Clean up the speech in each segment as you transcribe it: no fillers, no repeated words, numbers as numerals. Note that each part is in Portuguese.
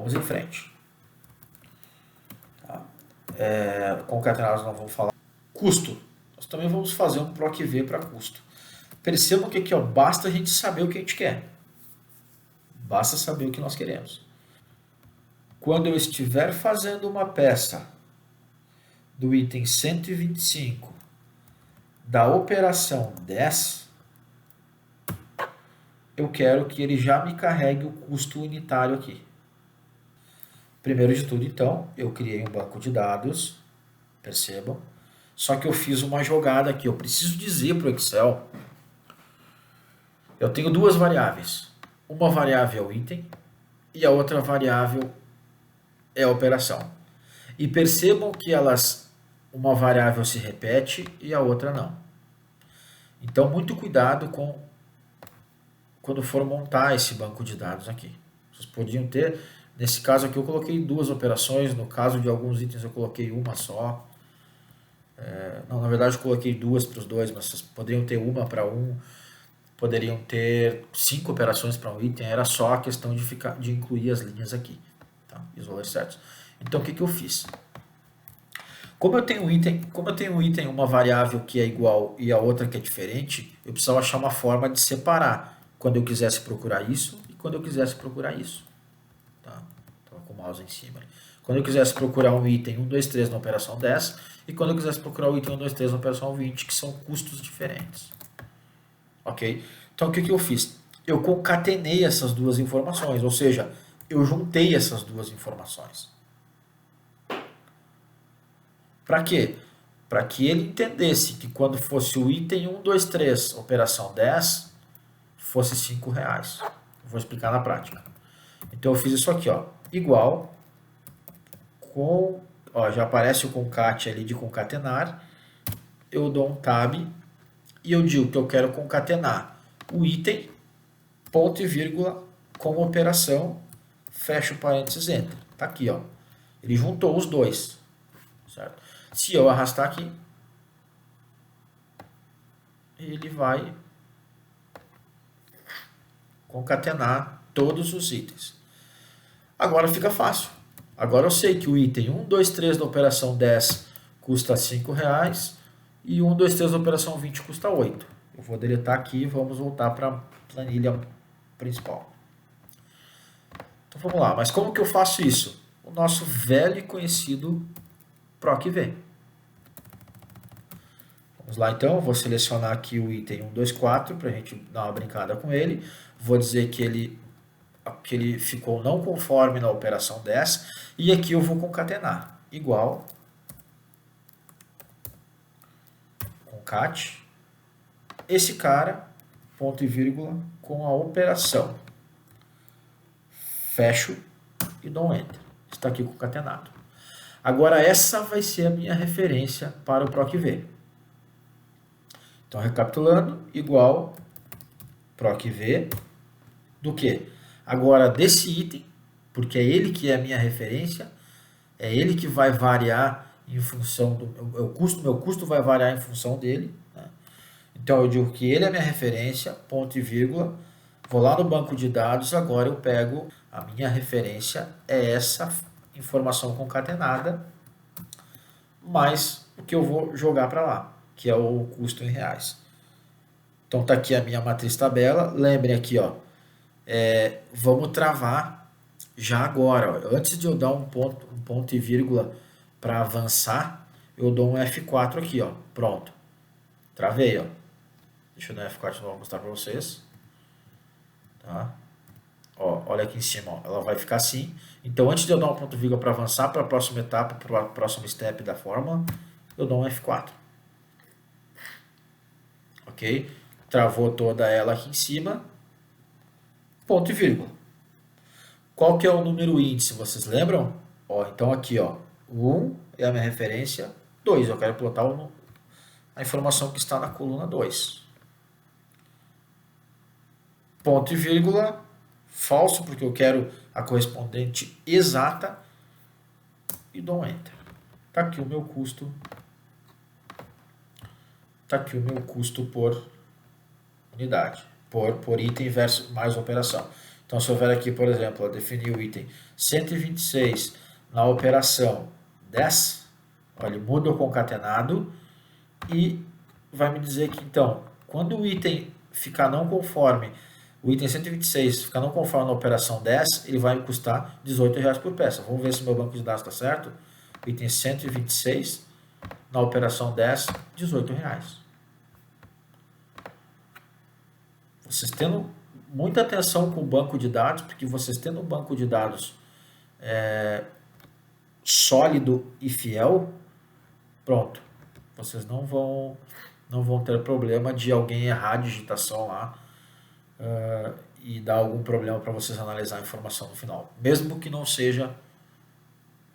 Vamos em frente. Tá? Concatenados não vamos falar. Custo. Nós também vamos fazer um PROC-V para custo. Percebam que aqui, ó, basta a gente saber o que a gente quer. Basta saber o que nós queremos. Quando eu estiver fazendo uma peça do item 125 da operação 10, eu quero que ele já me carregue o custo unitário aqui. Primeiro de tudo, então, eu criei um banco de dados, percebam, só que eu fiz uma jogada aqui. Eu preciso dizer para o Excel, eu tenho duas variáveis. Uma variável é o item e a outra variável é a operação. E percebam que uma variável se repete e a outra não. Então, muito cuidado quando for montar esse banco de dados aqui. Vocês podiam ter, nesse caso aqui eu coloquei duas operações, no caso de alguns itens eu coloquei uma só. Não, na verdade eu coloquei duas para os dois, mas vocês poderiam ter uma para um, poderiam ter 5 operações para um item, era só a questão de incluir as linhas aqui, tá? E os valores certos. Então o que eu fiz? Como eu tenho um item, uma variável que é igual e a outra que é diferente, eu precisava achar uma forma de separar quando eu quisesse procurar isso e quando eu quisesse procurar isso. Tá? Estava com o mouse em cima. Quando eu quisesse procurar um item 1, 2, 3 na operação 10 e quando eu quisesse procurar o item 1, 2, 3 na operação 20, que são custos diferentes. Ok? Então o que eu fiz? Eu concatenei essas duas informações, ou seja, eu juntei essas duas informações. Para quê? Para que ele entendesse que quando fosse o item 1, 2, 3, operação 10, fosse R$5. Vou explicar na prática. Então eu fiz isso aqui, ó, igual com, ó, já aparece o concate ali de concatenar, eu dou um tab e eu digo que eu quero concatenar o item, ponto e vírgula, com operação, fecho parênteses, enter. Tá aqui, ó. Ele juntou os dois, certo? Se eu arrastar aqui, ele vai concatenar todos os itens. Agora fica fácil. Agora eu sei que o item 1, 2, 3 da operação 10 custa R$5 e 1, 2, 3 da operação 20 custa 8. Eu vou deletar aqui e vamos voltar para a planilha principal. Então vamos lá, mas como que eu faço isso? O nosso velho e conhecido PROC-V. Vamos lá então, vou selecionar aqui o item 124 para a gente dar uma brincada com ele. Vou dizer que ele ficou não conforme na operação 10 e aqui eu vou concatenar. Igual, concat, esse cara, ponto e vírgula, com a operação. Fecho e dou um enter. Está aqui concatenado. Agora essa vai ser a minha referência para o PROC-V. Então, recapitulando, igual PROC-V do que? Agora, desse item, porque é ele que é a minha referência, é ele que vai variar em função do meu custo vai variar em função dele. Né? Então, eu digo que ele é a minha referência, ponto e vírgula, vou lá no banco de dados, agora eu pego, a minha referência é essa informação concatenada, mais o que eu vou jogar para lá, que é o custo em reais. Então tá aqui a minha matriz tabela. Lembrem aqui, ó, vamos travar já agora. Ó. Antes de eu dar um ponto e vírgula para avançar, eu dou um F4 aqui, ó. Pronto. Travei, ó. Deixa eu dar um F4 de novo mostrar para vocês. Tá? Ó, olha aqui em cima, ó. Ela vai ficar assim. Então antes de eu dar um ponto e vírgula para avançar para a próxima etapa, para o próximo step da fórmula, eu dou um F4. Ok? Travou toda ela aqui em cima, ponto e vírgula. Qual que é o número índice, vocês lembram? Ó, então aqui, ó, 1 é a minha referência, 2, eu quero plotar a informação que está na coluna 2. Ponto e vírgula, falso, porque eu quero a correspondente exata, e dou um enter. Está aqui o meu custo. Está aqui o meu custo por unidade, por item versus mais operação. Então, se eu vier aqui, por exemplo, definir o item 126 na operação 10, olha, ele muda o concatenado e vai me dizer que, então, quando o item ficar não conforme, o item 126 ficar não conforme na operação 10, ele vai me custar R$18 por peça. Vamos ver se meu banco de dados está certo. O item 126 na operação 10, R$18. Vocês tendo muita atenção com o banco de dados, porque vocês tendo um banco de dados sólido e fiel, pronto, vocês não vão ter problema de alguém errar a digitação lá e dar algum problema para vocês analisar a informação no final. Mesmo que não seja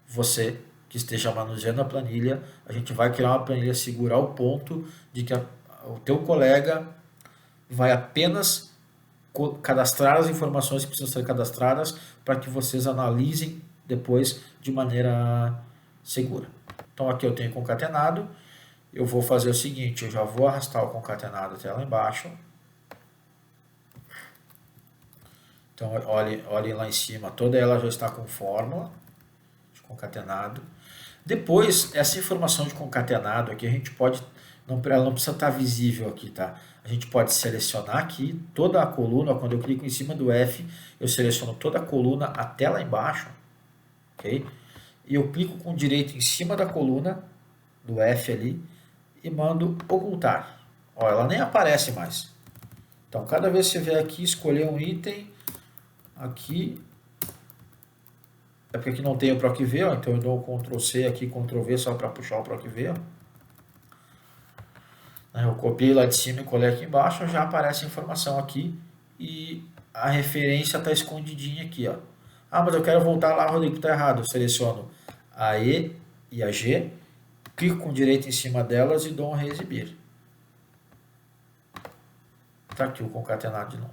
você que esteja manuseando a planilha, a gente vai criar uma planilha segura ao ponto de que o teu colega vai apenas cadastrar as informações que precisam ser cadastradas para que vocês analisem depois de maneira segura. Então aqui eu tenho concatenado, eu vou fazer o seguinte, eu já vou arrastar o concatenado até lá embaixo. Então olhem lá em cima, toda ela já está com fórmula de concatenado. Depois, essa informação de concatenado aqui a gente pode, ela não precisa estar visível aqui, tá? A gente pode selecionar aqui toda a coluna, quando eu clico em cima do F, eu seleciono toda a coluna até lá embaixo, ok? E eu clico com direito em cima da coluna, do F ali, e mando ocultar. Ó, ela nem aparece mais. Então, cada vez que você vier aqui, escolher um item, aqui, é porque aqui não tem o PROC-V, ó, então eu dou o Ctrl+C aqui, Ctrl+V só para puxar o PROC-V, ó. Eu copiei lá de cima e colei aqui embaixo, já aparece a informação aqui e a referência está escondidinha aqui, ó. Ah, mas eu quero voltar lá, Rodrigo, está errado. Eu seleciono a E e a G, clico com direito em cima delas e dou um reexibir. Está aqui o concatenado de novo.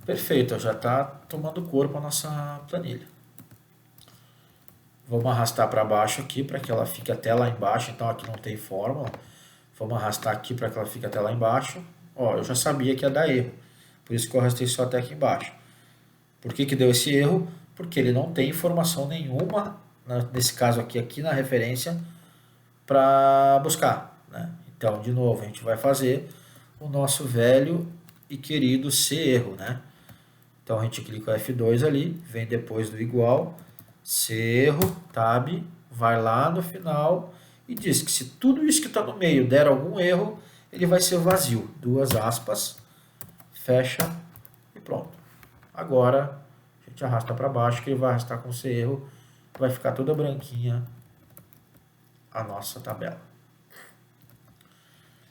Perfeito, já está tomando corpo a nossa planilha. Vamos arrastar para baixo aqui para que ela fique até lá embaixo. Então aqui não tem fórmula. Vamos arrastar aqui para que ela fique até lá embaixo. Ó, eu já sabia que ia dar erro. Por isso que eu arrastei só até aqui embaixo. Por que deu esse erro? Porque ele não tem informação nenhuma, nesse caso aqui na referência, para buscar, né? Então, de novo, a gente vai fazer o nosso velho e querido C erro, né? Então a gente clica F2 ali, vem depois do igual, C erro, tab, vai lá no final e diz que se tudo isso que está no meio der algum erro, ele vai ser vazio. Duas aspas, fecha e pronto. Agora a gente arrasta para baixo, que ele vai arrastar com C erro, vai ficar toda branquinha a nossa tabela.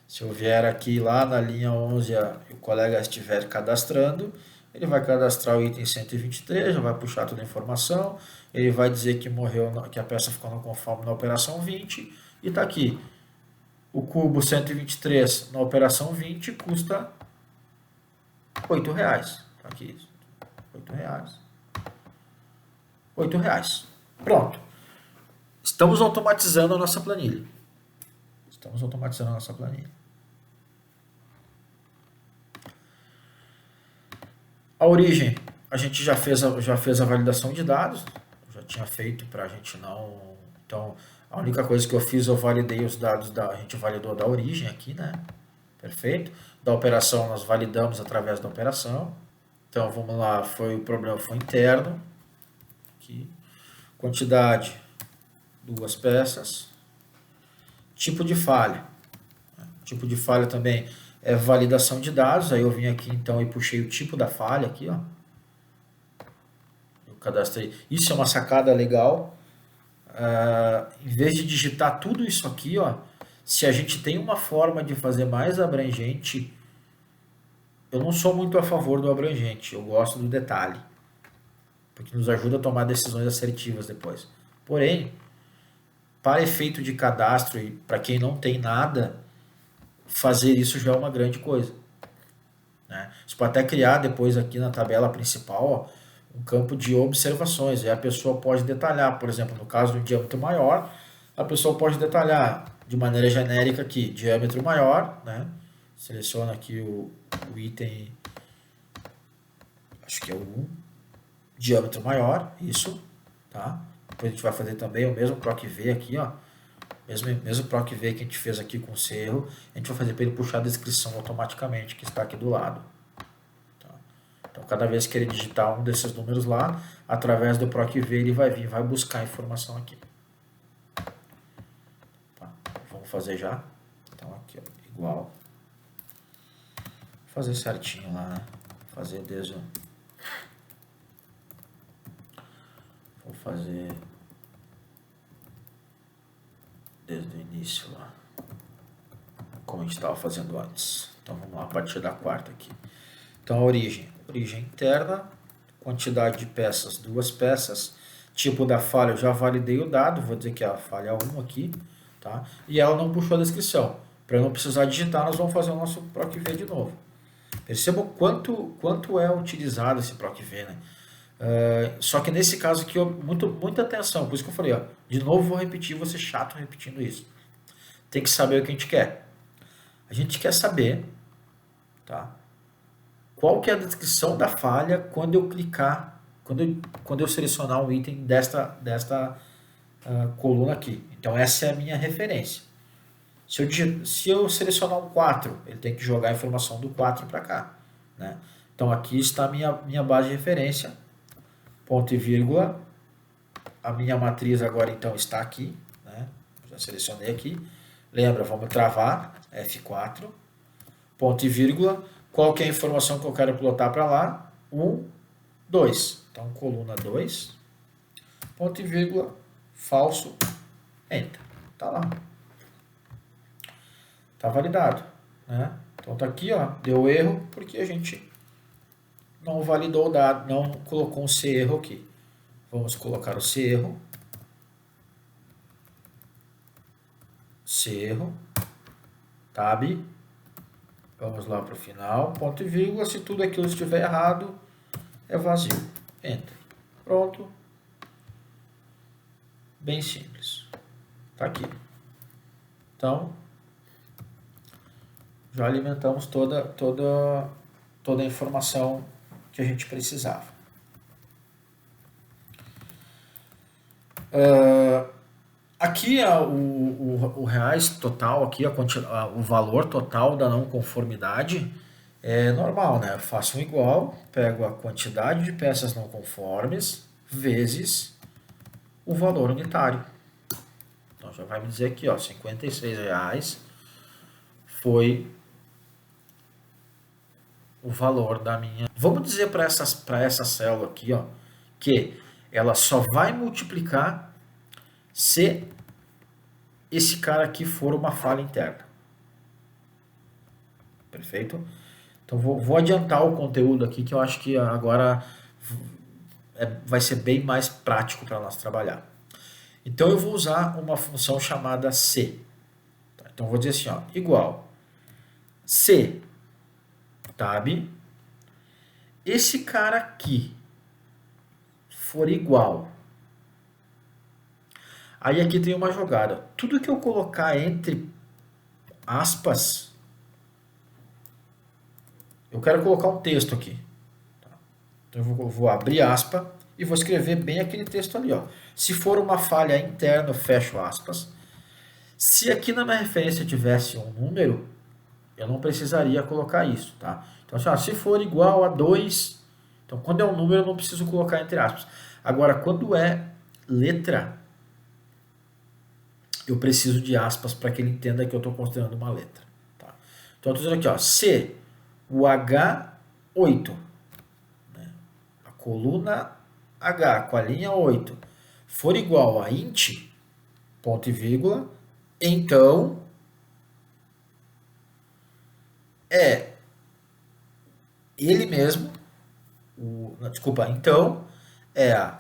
Se eu vier aqui lá na linha 11 e o colega estiver cadastrando, ele vai cadastrar o item 123, já vai puxar toda a informação, ele vai dizer que morreu, que a peça ficou não conforme na operação 20, e está aqui. O cubo 123 na operação 20 custa R$8. Tá aqui, R$8. R$8. Pronto. Estamos automatizando a nossa planilha. A origem, a gente já fez a validação de dados, já tinha feito para a gente não... Então, a única coisa que eu fiz, eu validei os dados, a gente validou da origem aqui, né? Perfeito. Da operação, nós validamos através da operação. Então, vamos lá, o problema foi interno. Aqui. Quantidade, 2 peças. Tipo de falha. Tipo de falha também é validação de dados. Aí eu vim aqui então e puxei o tipo da falha aqui, ó. Eu cadastrei. Isso é uma sacada legal. Em vez de digitar tudo isso aqui, ó, se a gente tem uma forma de fazer mais abrangente, eu não sou muito a favor do abrangente. Eu gosto do detalhe, porque nos ajuda a tomar decisões assertivas depois. Porém, para efeito de cadastro e para quem não tem nada, fazer isso já é uma grande coisa, né? Você pode até criar depois aqui na tabela principal, ó, um campo de observações, e a pessoa pode detalhar, por exemplo, no caso do diâmetro maior, a pessoa pode detalhar de maneira genérica aqui, diâmetro maior, né? Seleciono aqui o item, acho que é o 1, diâmetro maior, isso, tá? Depois a gente vai fazer também o mesmo proc v aqui, ó. Mesmo proc v que a gente fez aqui com o cerro, a gente vai fazer para ele puxar a descrição automaticamente, que está aqui do lado. Tá? Então, cada vez que ele digitar um desses números lá, através do proc v ele vai vir, vai buscar a informação aqui. Tá? Vamos fazer já. Então, aqui, ó, igual. Vou fazer certinho lá, né? Fazer desde o... Vou fazer desde o início lá, como a gente estava fazendo antes. Então vamos lá, a partir da quarta aqui. Então a origem interna, quantidade de peças, 2 peças. Tipo da falha, eu já validei o dado, vou dizer que é a falha 1 aqui, tá? E ela não puxou a descrição. Para não precisar digitar, nós vamos fazer o nosso proc v de novo. Percebam quanto é utilizado esse proc v, né? Só que nesse caso aqui, muita atenção, por isso que eu falei, ó, de novo vou repetir, vou ser chato repetindo isso. Tem que saber o que a gente quer. A gente quer saber, tá, qual que é a descrição da falha quando eu clicar, quando eu selecionar um item desta coluna aqui. Então essa é a minha referência. Se eu selecionar um 4, ele tem que jogar a informação do 4 para cá, né? Então aqui está a minha base de referência. Ponto e vírgula, a minha matriz agora então está aqui, né? Já selecionei aqui, lembra, vamos travar, F4, ponto e vírgula, qual que é a informação que eu quero plotar para lá? 1, 2, então coluna 2, ponto e vírgula, falso, enter, tá lá, tá validado, né? Então tá aqui, ó, deu erro porque a gente não validou o dado, não colocou um C erro aqui. Vamos colocar o C erro. C erro. Tab. Vamos lá para o final. Ponto e vírgula. Se tudo aquilo estiver errado, é vazio. Enter. Pronto. Bem simples. Tá aqui. Então, já alimentamos toda a informação que a gente precisava. Aqui o reais total, aqui o valor total da não conformidade é normal, né? Eu faço um igual, pego a quantidade de peças não conformes vezes o valor unitário. Então já vai me dizer aqui, ó, R$56 foi o valor da minha... Vamos dizer para essa célula aqui, ó, que ela só vai multiplicar se esse cara aqui for uma falha interna. Perfeito? Então vou adiantar o conteúdo aqui, que eu acho que agora vai ser bem mais prático para nós trabalhar. Então eu vou usar uma função chamada C. Então eu vou dizer assim, ó, igual C tab, esse cara aqui for igual, aí aqui tem uma jogada, tudo que eu colocar entre aspas, eu quero colocar um texto aqui, então eu vou abrir aspa e vou escrever bem aquele texto ali, ó. Se for uma falha interna, eu fecho aspas. Se aqui na minha referência tivesse um número, eu não precisaria colocar isso, tá? Então, assim, ó, se for igual a 2, então quando é um número eu não preciso colocar entre aspas. Agora, quando é letra, eu preciso de aspas para que ele entenda que eu estou considerando uma letra. Tá? Então, eu estou dizendo aqui, ó, se o H8, né, a coluna H com a linha 8, for igual a int, ponto e vírgula, então é ele mesmo, então é a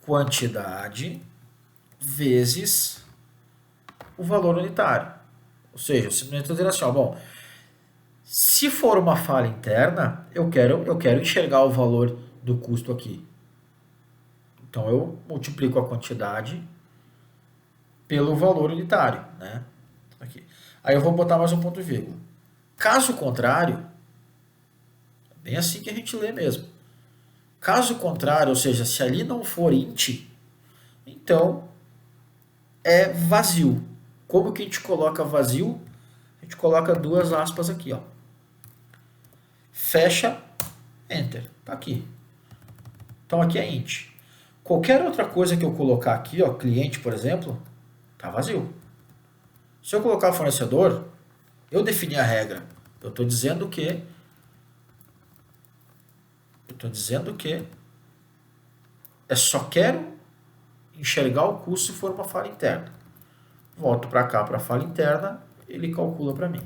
quantidade vezes o valor unitário. Ou seja, eu simplesmente estou dizendo assim, ó, bom, se for uma falha interna, eu quero enxergar o valor do custo aqui. Então eu multiplico a quantidade pelo valor unitário, né? Aqui. Aí eu vou botar mais um ponto e vírgula. Caso contrário, é bem assim que a gente lê mesmo. Caso contrário, ou seja, se ali não for int, então é vazio. Como que a gente coloca vazio? A gente coloca duas aspas aqui, ó. Fecha, enter. Tá aqui. Então aqui é int. Qualquer outra coisa que eu colocar aqui, ó, cliente, por exemplo, tá vazio. Se eu colocar fornecedor, eu defini a regra. Eu estou dizendo que é só quero enxergar o custo se for uma falha interna. Volto para cá para a falha interna, ele calcula para mim.